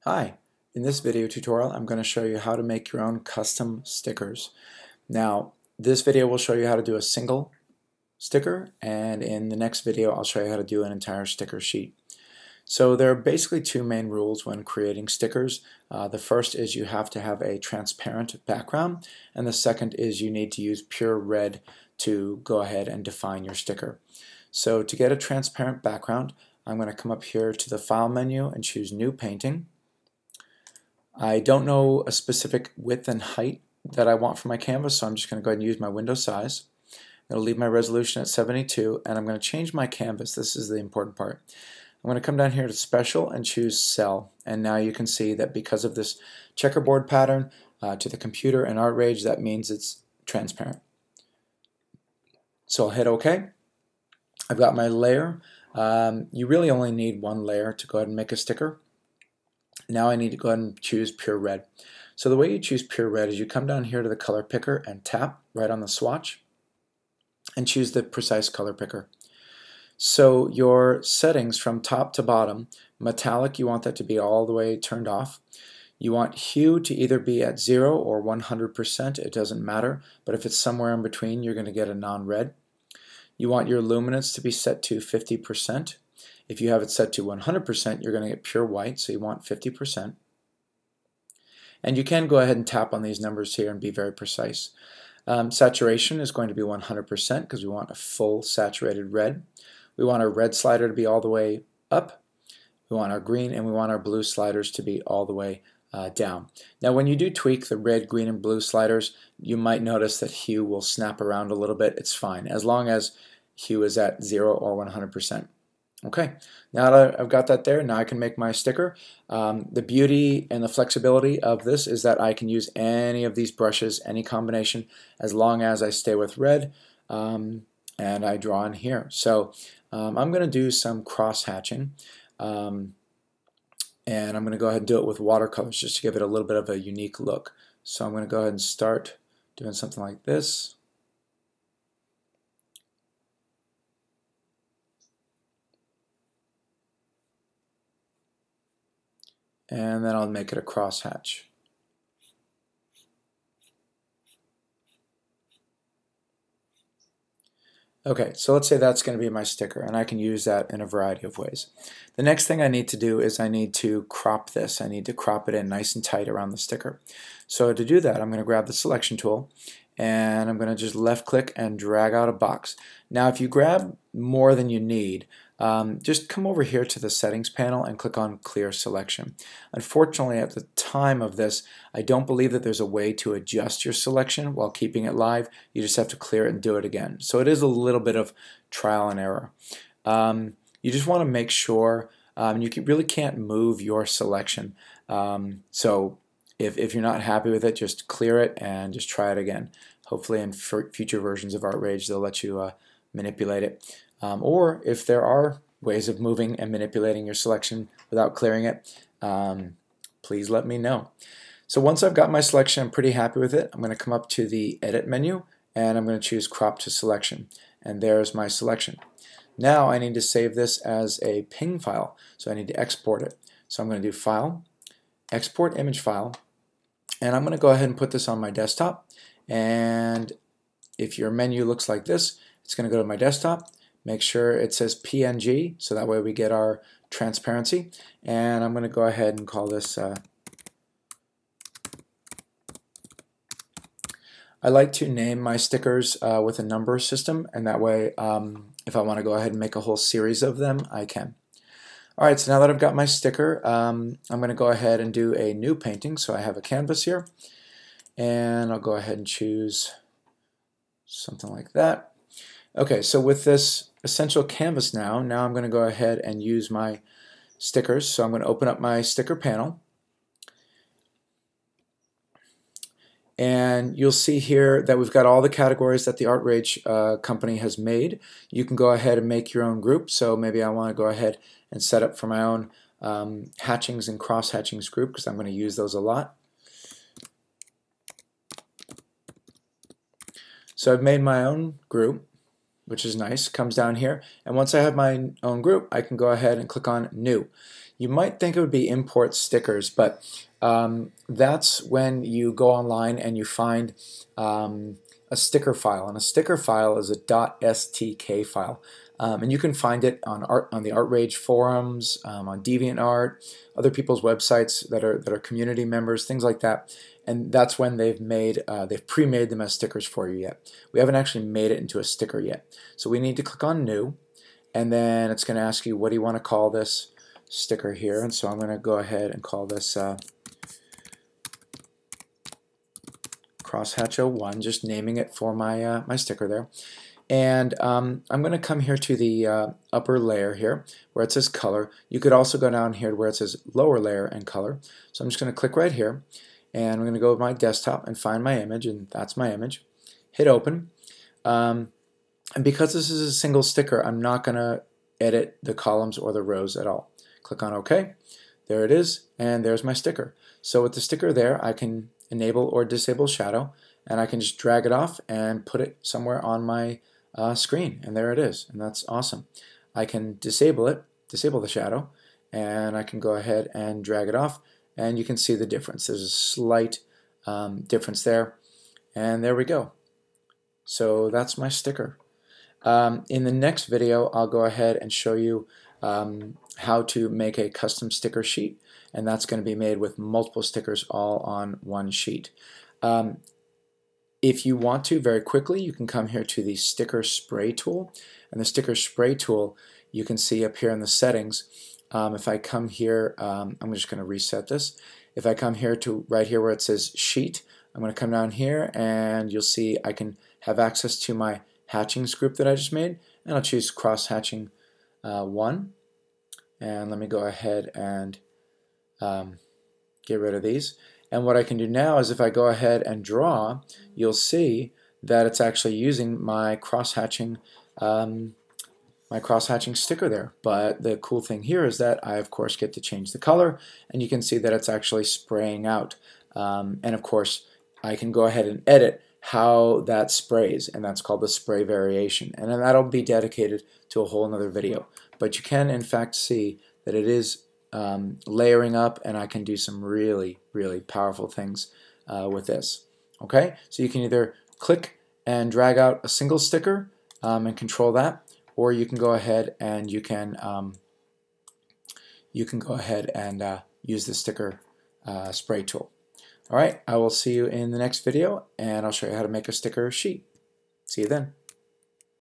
Hi, in this video tutorial I'm going to show you how to make your own custom stickers. Now this video will show you how to do a single sticker, and in the next video I'll show you how to do an entire sticker sheet. So there are basically two main rules when creating stickers. The first is you have to have a transparent background, and the second is you need to use pure red to go ahead and define your sticker. So to get a transparent background, I'm going to come up here to the File menu and choose New Painting. I don't know a specific width and height that I want for my canvas, so I'm just going to go ahead and use my window size. I'll leave my resolution at 72, and I'm going to change my canvas. This is the important part. I'm going to come down here to Special and choose Cell, and now you can see that because of this checkerboard pattern to the computer and Artrage, that means it's transparent. So I'll hit OK. I've got my layer. You really only need one layer to go ahead and make a sticker. Now I need to go ahead and choose pure red. So the way you choose pure red is you come down here to the color picker and tap right on the swatch and choose the precise color picker. So your settings from top to bottom, metallic, you want that to be all the way turned off. You want hue to either be at 0 or 100%, it doesn't matter, but if it's somewhere in between you're going to get a non-red. You want your luminance to be set to 50%. If you have it set to 100%, you're going to get pure white, so you want 50%. And you can go ahead and tap on these numbers here and be very precise. Saturation is going to be 100% because we want a full saturated red. We want our red slider to be all the way up. We want our green and we want our blue sliders to be all the way down. Now when you do tweak the red, green, and blue sliders, you might notice that hue will snap around a little bit. It's fine as long as hue is at 0 or 100%. Okay, now that I've got that there, now I can make my sticker. The beauty and the flexibility of this is that I can use any of these brushes, any combination, as long as I stay with red and I draw in here. So I'm going to do some cross-hatching, and I'm going to go ahead and do it with watercolors just to give it a little bit of a unique look. So I'm going to go ahead and start doing something like this. And then I'll make it a crosshatch. Okay, so let's say that's going to be my sticker, and I can use that in a variety of ways. The next thing I need to do is I need to crop this. I need to crop it in nice and tight around the sticker. So to do that, I'm going to grab the selection tool, and I'm going to just left click and drag out a box. Now if you grab more than you need, just come over here to the settings panel and click on clear selection. Unfortunately, at the time of this, I don't believe that there's a way to adjust your selection while keeping it live. You just have to clear it and do it again. So it is a little bit of trial and error. You just want to make sure really can't move your selection. So if you're not happy with it, just clear it and just try it again. Hopefully in future versions of Artrage they'll let you manipulate it. Or if there are ways of moving and manipulating your selection without clearing it, please let me know. So once I've got my selection, I'm pretty happy with it. I'm going to come up to the Edit menu and I'm going to choose Crop to Selection. And there's my selection. Now I need to save this as a PNG file, so I need to export it. So I'm going to do File, Export Image File, and I'm going to go ahead and put this on my desktop. And if your menu looks like this, it's going to go to my desktop. Make sure it says PNG, so that way we get our transparency. And I'm going to go ahead and call this I like to name my stickers with a number system, and that way if I want to go ahead and make a whole series of them, I can. Alright, so now that I've got my sticker, I'm going to go ahead and do a new painting. So I have a canvas here, and I'll go ahead and choose something like that. Okay, so with this essential canvas now I'm going to go ahead and use my stickers. So I'm going to open up my sticker panel, and you'll see here that we've got all the categories that the Artrage company has made. You can go ahead and make your own group. So maybe I want to go ahead and set up for my own hatchings and cross hatchings group, because I'm going to use those a lot. So I've made my own group, which is nice. Comes down here, and once I have my own group, I can go ahead and click on New. You might think it would be import stickers, but that's when you go online and you find a sticker file, and a sticker file is a .stk file, and you can find it on the Artrage forums, on DeviantArt, other people's websites that are community members, things like that. And that's when they've pre-made them as stickers for you yet. We haven't actually made it into a sticker yet, so we need to click on New, and then it's going to ask you, what do you want to call this sticker here? And so I'm going to go ahead and call this Crosshatch 01, just naming it for my my sticker there. And I'm going to come here to the upper layer here where it says color. You could also go down here where it says lower layer and color. So I'm just going to click right here, and I'm going to go to my desktop and find my image, and that's my image. Hit open. And because this is a single sticker, I'm not going to edit the columns or the rows at all. Click on OK. There it is, and there's my sticker. So with the sticker there, I can enable or disable shadow, and I can just drag it off and put it somewhere on my screen, and there it is, and that's awesome. I can disable the shadow, and I can go ahead and drag it off, and you can see the difference. There's a slight difference there, and there we go. So that's my sticker. In the next video, I'll go ahead and show you how to make a custom sticker sheet, and that's going to be made with multiple stickers all on one sheet. If you want to, very quickly, you can come here to the sticker spray tool, and the sticker spray tool you can see up here in the settings. If I come here, I'm just going to reset this. If I come here to right here where it says sheet, I'm going to come down here, and you'll see I can have access to my hatchings group that I just made, and I'll choose cross hatching 1, and let me go ahead and get rid of these. And what I can do now is if I go ahead and draw, you'll see that it's actually using my cross-hatching sticker there. But the cool thing here is that I of course get to change the color, and you can see that it's actually spraying out. And of course I can go ahead and edit how that sprays, and that's called the spray variation, and then that'll be dedicated to a whole another video. But you can in fact see that it is layering up, and I can do some really powerful things with this. Okay, so you can either click and drag out a single sticker and control that, or you can go ahead and you can go ahead and use the sticker spray tool. Alright, I will see you in the next video, and I'll show you how to make a sticker sheet. See you then.